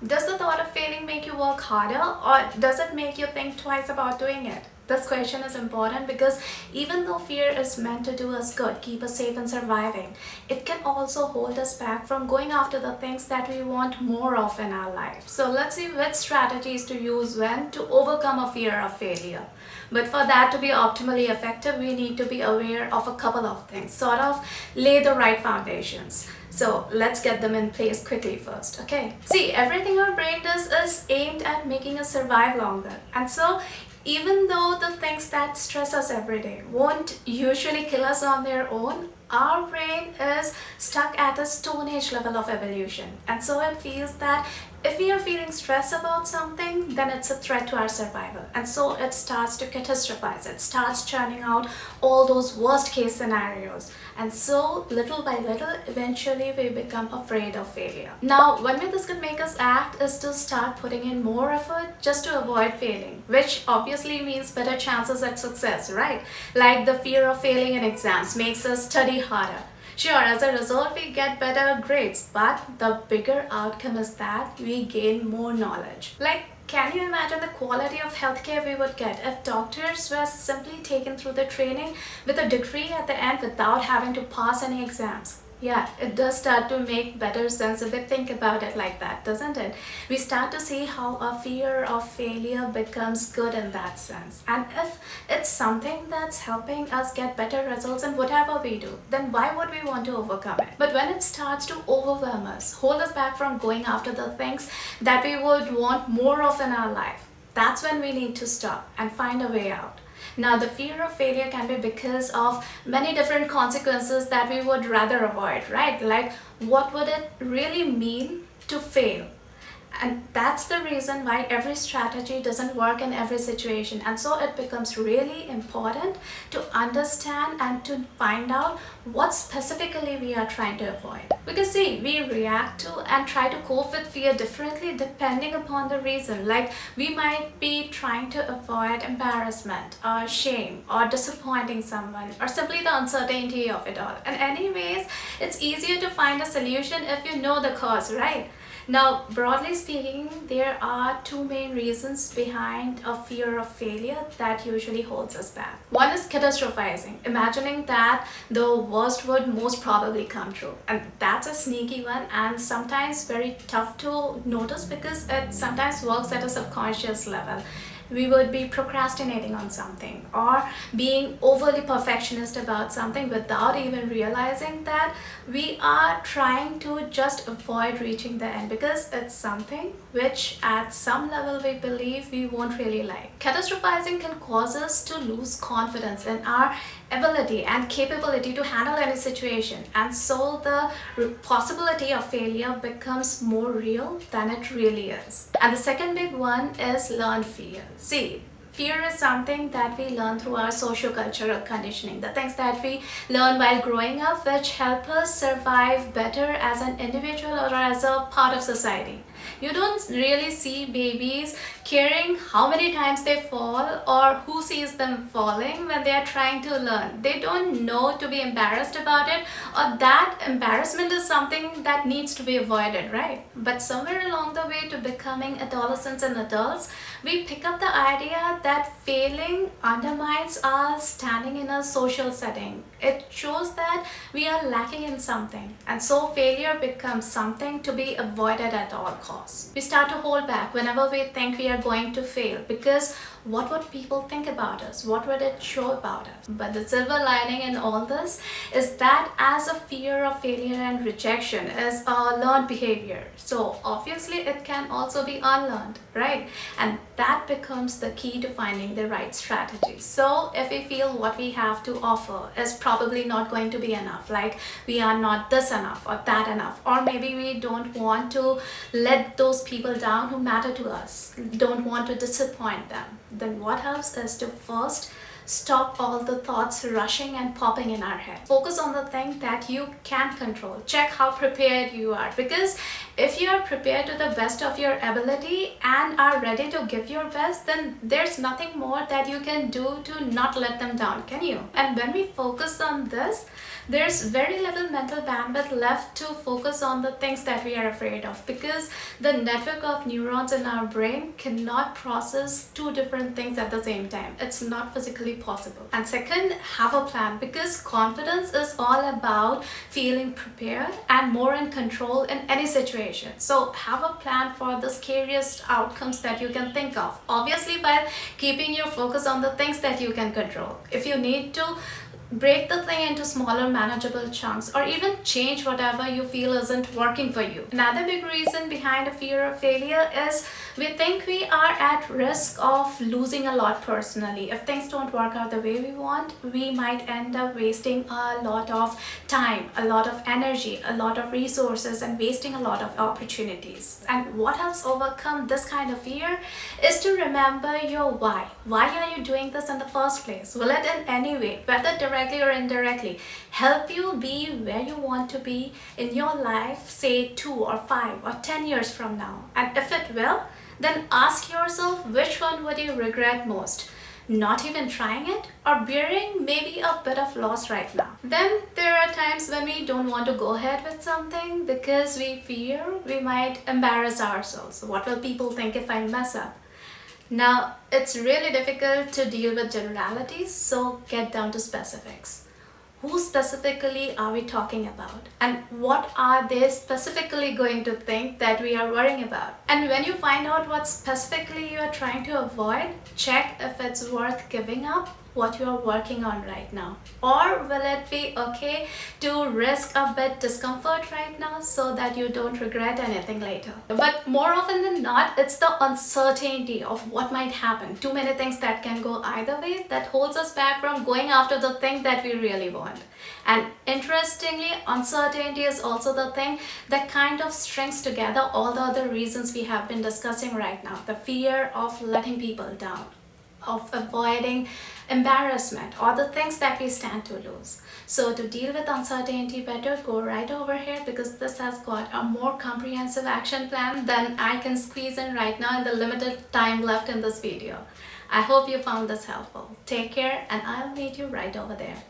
Does the thought of failing make you work harder, or does it make you think twice about doing it? This question is important because even though fear is meant to do us good, keep us safe and surviving, it can also hold us back from going after the things that we want more of in our life. So let's see which strategies to use when to overcome a fear of failure. But for that to be optimally effective, we need to be aware of a couple of things, sort of lay the right foundations. So let's get them in place quickly first, okay? See, everything our brain does is aimed at making us survive longer. And so even though the things that stress us every day won't usually kill us on their own, our brain is stuck at a Stone Age level of evolution. And so it feels that if we are feeling stress about something, then it's a threat to our survival. And so it starts to catastrophize. It starts churning out all those worst case scenarios. And so little by little, eventually we become afraid of failure. Now, one way this can make us act is to start putting in more effort just to avoid failing, which obviously means better chances at success, right? Like the fear of failing in exams makes us study harder. Sure, as a result, we get better grades, but the bigger outcome is that we gain more knowledge. Like, can you imagine the quality of healthcare we would get if doctors were simply taken through the training with a degree at the end without having to pass any exams? Yeah, it does start to make better sense if we think about it like that, doesn't it? We start to see how a fear of failure becomes good in that sense. And if it's something that's helping us get better results in whatever we do, then why would we want to overcome it? But when it starts to overwhelm us, hold us back from going after the things that we would want more of in our life, that's when we need to stop and find a way out. Now, the fear of failure can be because of many different consequences that we would rather avoid, right? Like, what would it really mean to fail? And that's the reason why every strategy doesn't work in every situation. And so it becomes really important to understand and to find out what specifically we are trying to avoid. Because see, we react to and try to cope with fear differently depending upon the reason. Like, we might be trying to avoid embarrassment or shame or disappointing someone or simply the uncertainty of it all. And anyways, it's easier to find a solution if you know the cause, right? Now, broadly speaking, there are two main reasons behind a fear of failure that usually holds us back. One is catastrophizing, imagining that the worst would most probably come true. And that's a sneaky one and sometimes very tough to notice because it sometimes works at a subconscious level. We would be procrastinating on something or being overly perfectionist about something without even realizing that we are trying to just avoid reaching the end because it's something which at some level we believe we won't really like. Catastrophizing can cause us to lose confidence in our ability and capability to handle any situation, and so the possibility of failure becomes more real than it really is. And the second big one is learned fear. See, fear is something that we learn through our socio-cultural conditioning, the things that we learn while growing up which help us survive better as an individual or as a part of society. You don't really see babies caring how many times they fall or who sees them falling when they are trying to learn. They don't know to be embarrassed about it, or that embarrassment is something that needs to be avoided, right? But somewhere along the way to becoming adolescents and adults, we pick up the idea that failing undermines our standing in a social setting. It shows that we are lacking in something, and so failure becomes something to be avoided at all costs. We start to hold back whenever we think we are going to fail because what would people think about us? What would it show about us? But the silver lining in all this is that as a fear of failure and rejection is a learned behavior, so obviously it can also be unlearned, right? And that becomes the key to finding the right strategy. So if we feel what we have to offer is probably not going to be enough, like we are not this enough or that enough, or maybe we don't want to let those people down who matter to us, don't want to disappoint them, then what helps is to first stop all the thoughts rushing and popping in our head. Focus on the thing that you can control. Check how prepared you are, because If you are prepared to the best of your ability and are ready to give your best, then there's nothing more that you can do to not let them down, can you? And when we focus on this, there's very little mental bandwidth left to focus on the things that we are afraid of, because the network of neurons in our brain cannot process two different things at the same time. It's not physically possible. And second, have a plan, because confidence is all about feeling prepared and more in control in any situation. So have a plan for the scariest outcomes that you can think of, obviously while keeping your focus on the things that you can control. If you need to, break the thing into smaller manageable chunks, or even change whatever you feel isn't working for you. Another big reason behind a fear of failure is we think we are at risk of losing a lot personally. If things don't work out the way we want, we might end up wasting a lot of time, a lot of energy, a lot of resources, and wasting a lot of opportunities. And what helps overcome this kind of fear is to remember your why. Why are you doing this in the first place? Will it in any way, whether directly or indirectly, help you be where you want to be in your life, say 2 or 5 or 10 years from now? And if it will, then ask yourself, which one would you regret most? Not even trying it, or bearing maybe a bit of loss right now? Then there are times when we don't want to go ahead with something because we fear we might embarrass ourselves. What will people think if I mess up? Now, it's really difficult to deal with generalities, so get down to specifics. Who specifically are we talking about? And what are they specifically going to think that we are worrying about? And when you find out what specifically you are trying to avoid, check if it's worth giving up what you are working on right now. Or will it be okay to risk a bit discomfort right now so that you don't regret anything later? But more often than not, it's the uncertainty of what might happen. Too many things that can go either way that holds us back from going after the thing that we really want. And interestingly, uncertainty is also the thing that kind of strings together all the other reasons we have been discussing right now. The fear of letting people down, of avoiding embarrassment, or the things that we stand to lose. So to deal with uncertainty better, go right over here, because this has got a more comprehensive action plan than I can squeeze in right now in the limited time left in this video. I hope you found this helpful. Take care, and I'll meet you right over there.